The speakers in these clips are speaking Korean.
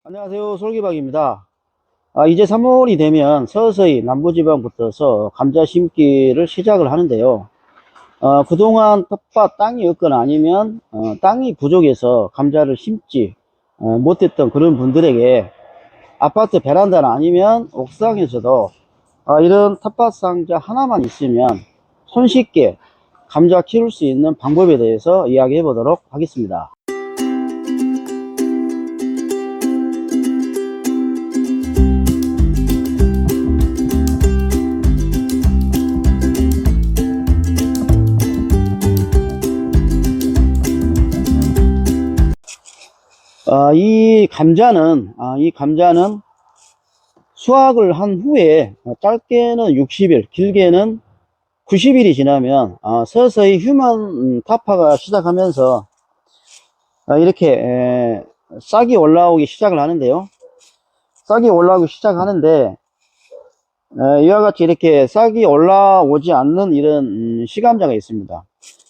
안녕하세요. 솔기박입니다. 이제 3월이 되면 서서히 남부지방부터서 감자 심기를 시작을 하는데요. 그동안 텃밭 땅이 없거나 아니면 땅이 부족해서 감자를 심지 못했던 그런 분들에게 아파트 베란다나 아니면 옥상에서도 이런 텃밭 상자 하나만 있으면 손쉽게 감자 키울 수 있는 방법에 대해서 이야기해 보도록 하겠습니다. 이 감자는 수확을 한 후에 짧게는 60일, 길게는 90일이 지나면 서서히 휴먼 타파가 시작하면서 이렇게 싹이 올라오기 시작을 하는데요. 싹이 올라오기 시작하는데 이와 같이 이렇게 싹이 올라오지 않는 이런 시감자가 있습니다.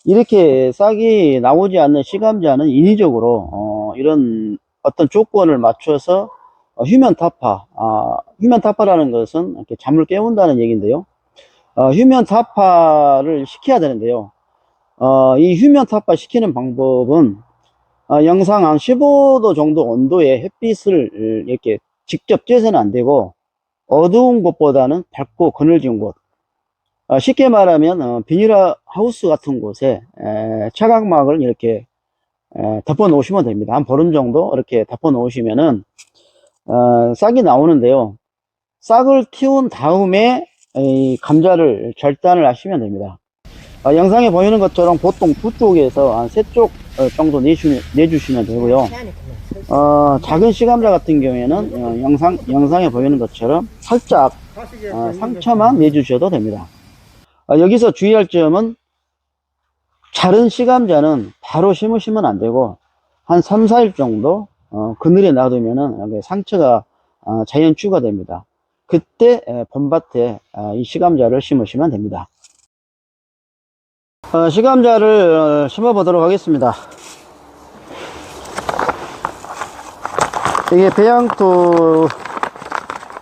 이렇게 싹이 나오지 않는 시감자는 인위적으로 이런 어떤 조건을 맞춰서 휴면 타파라는 것은 이렇게 잠을 깨운다는 얘기인데요. 휴면 타파를 시켜야 되는데요. 이 휴면 타파 시키는 방법은 영상 한 15도 정도 온도의 햇빛을 이렇게 직접 쬐서는 안 되고 어두운 곳보다는 밝고 그늘진 곳, 쉽게 말하면 비닐하우스 같은 곳에 차광막을 이렇게 덮어 놓으시면 됩니다. 한 보름 정도 이렇게 덮어 놓으시면은 싹이 나오는데요. 싹을 틔운 다음에 이 감자를 절단을 하시면 됩니다. 영상에 보이는 것처럼 보통 두 쪽에서 한 세 쪽 정도 내주시면 되고요. 작은 시감자 같은 경우에는 영상에 보이는 것처럼 살짝 상처만 내주셔도 됩니다. 여기서 주의할 점은 자른 시감자는 바로 심으시면 안 되고 한 3, 4일 정도 그늘에 놔두면은 상처가 자연 치유가 됩니다. 그때 봄밭에 이 시감자를 심으시면 됩니다. 시감자를 심어 보도록 하겠습니다. 이게 배양토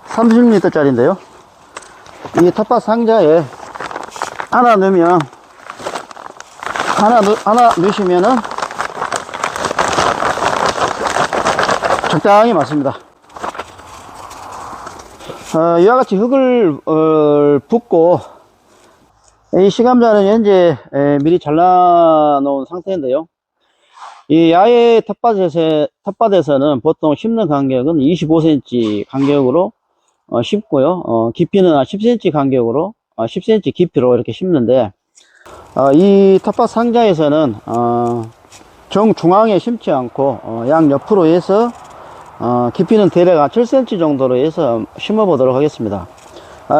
30L 짜리인데요. 이 텃밭 상자에 하나 넣으면 하나 넣으시면은 적당히 맞습니다. 이와 같이 흙을 붓고 이 시감자는 현재 미리 잘라 놓은 상태인데요. 이 야외 텃밭에서는 보통 심는 간격은 25cm 간격으로 심고요. 깊이는 10cm 간격으로 10cm 깊이로 이렇게 심는데 이 텃밭 상자에서는 정중앙에 심지 않고 양 옆으로 해서 깊이는 대략 한 7cm 정도로 해서 심어 보도록 하겠습니다.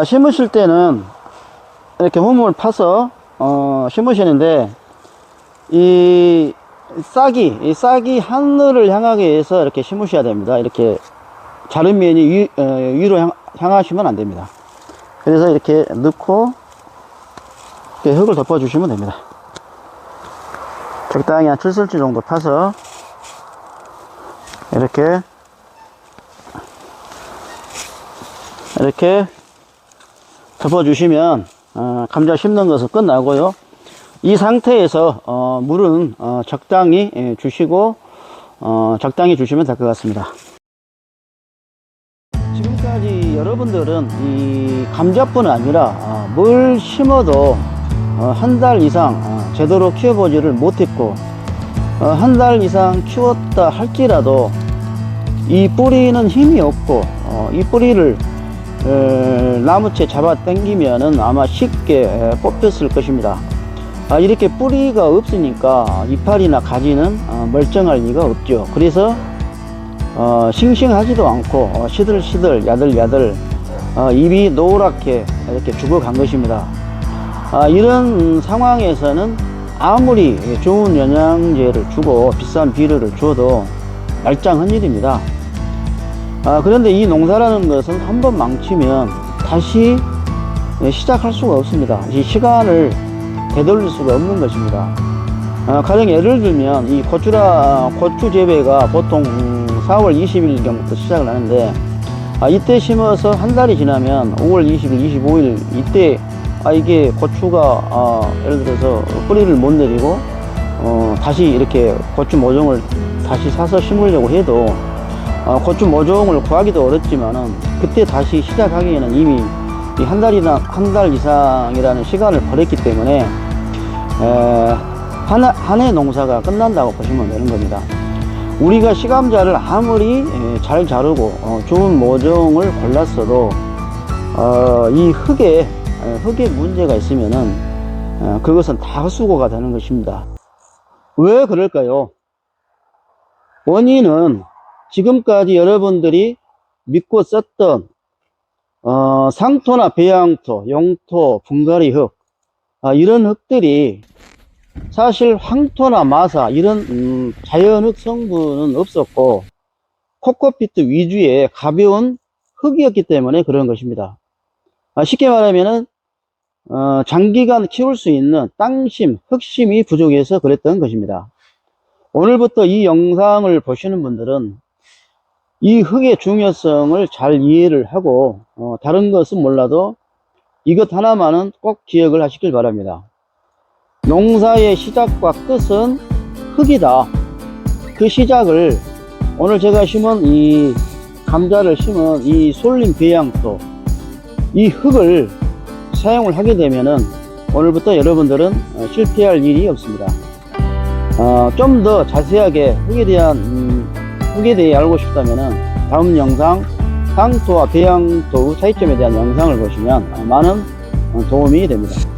심으실 때는 이렇게 홈을 파서 심으시는데 이 싹이 하늘을 향하게 해서 이렇게 심으셔야 됩니다. 이렇게 자른 면이 위로 향하시면 안 됩니다. 그래서 이렇게 넣고 이렇게 흙을 덮어 주시면 됩니다. 적당히 한 7cm 정도 파서 이렇게 덮어 주시면 감자 심는 것은 끝나고요. 이 상태에서 물은 적당히 주시고 적당히 주시면 될 것 같습니다. 지금까지 여러분들은 이 감자뿐 아니라 뭘 심어도 한 달 이상 제대로 키워보지를 못했고 한 달 이상 키웠다 할지라도 이 뿌리는 힘이 없고 이 뿌리를 나무채 잡아 당기면은 아마 쉽게 뽑혔을 것입니다. 이렇게 뿌리가 없으니까 이파리나 가지는 멀쩡할 리가 없죠. 그래서 싱싱하지도 않고 시들시들 야들야들 잎이 노랗게 이렇게 죽어간 것입니다. 이런 상황에서는 아무리 좋은 영양제를 주고 비싼 비료를 줘도 말짱한 일입니다. 그런데 이 농사라는 것은 한번 망치면 다시 시작할 수가 없습니다. 이 시간을 되돌릴 수가 없는 것입니다. 가령 예를 들면 이 고추 재배가 보통 4월 20일경부터 시작을 하는데, 이때 심어서 한 달이 지나면 5월 20일, 25일 이때 이게 고추가 예를 들어서 뿌리를 못 내리고 다시 이렇게 고추 모종을 다시 사서 심으려고 해도 고추 모종을 구하기도 어렵지만은, 그때 다시 시작하기에는 이미 한 달 이상이라는 시간을 버렸기 때문에 한 해 농사가 끝난다고 보시면 되는 겁니다. 우리가 시감자를 아무리 잘 자르고 좋은 모종을 골랐어도 이 흙에 문제가 있으면은 그것은 다 헛수고가 되는 것입니다. 왜 그럴까요? 원인은 지금까지 여러분들이 믿고 썼던 상토나 배양토, 용토, 분갈이 흙, 이런 흙들이 사실 황토나 마사 이런 자연흙 성분은 없었고 코코피트 위주의 가벼운 흙이었기 때문에 그런 것입니다. 쉽게 말하면은 장기간 키울 수 있는 땅심, 흙심이 부족해서 그랬던 것입니다. 오늘부터 이 영상을 보시는 분들은 이 흙의 중요성을 잘 이해를 하고 다른 것은 몰라도 이것 하나만은 꼭 기억을 하시길 바랍니다. 농사의 시작과 끝은 흙이다. 그 시작을 오늘 제가 심은 이 감자를 심은 이 솔림 배양토, 이 흙을 사용을 하게 되면은 오늘부터 여러분들은 실패할 일이 없습니다. 좀 더 자세하게 흙에 대해 알고 싶다면은 다음 영상 상토와 배양토의 차이점에 대한 영상을 보시면 많은 도움이 됩니다.